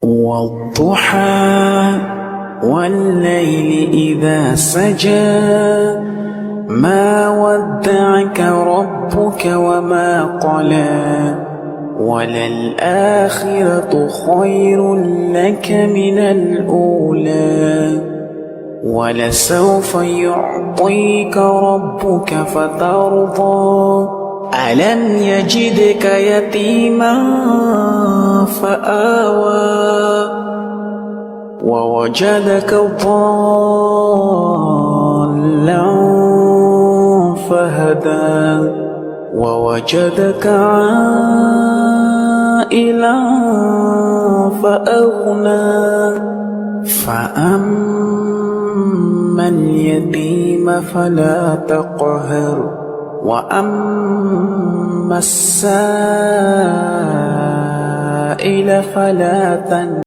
والضحى والليل إذا سجى ما ودعك ربك وما قلى وللآخرة خير لك من الأولى ولسوف يعطيك ربك فترضى ألم يجدك يتيما فآوى ووجدك ضالا فهدى ووجدك عائلا فأغنى فأما اليتيم فلا تقهر وأما السائل فلا تنهر.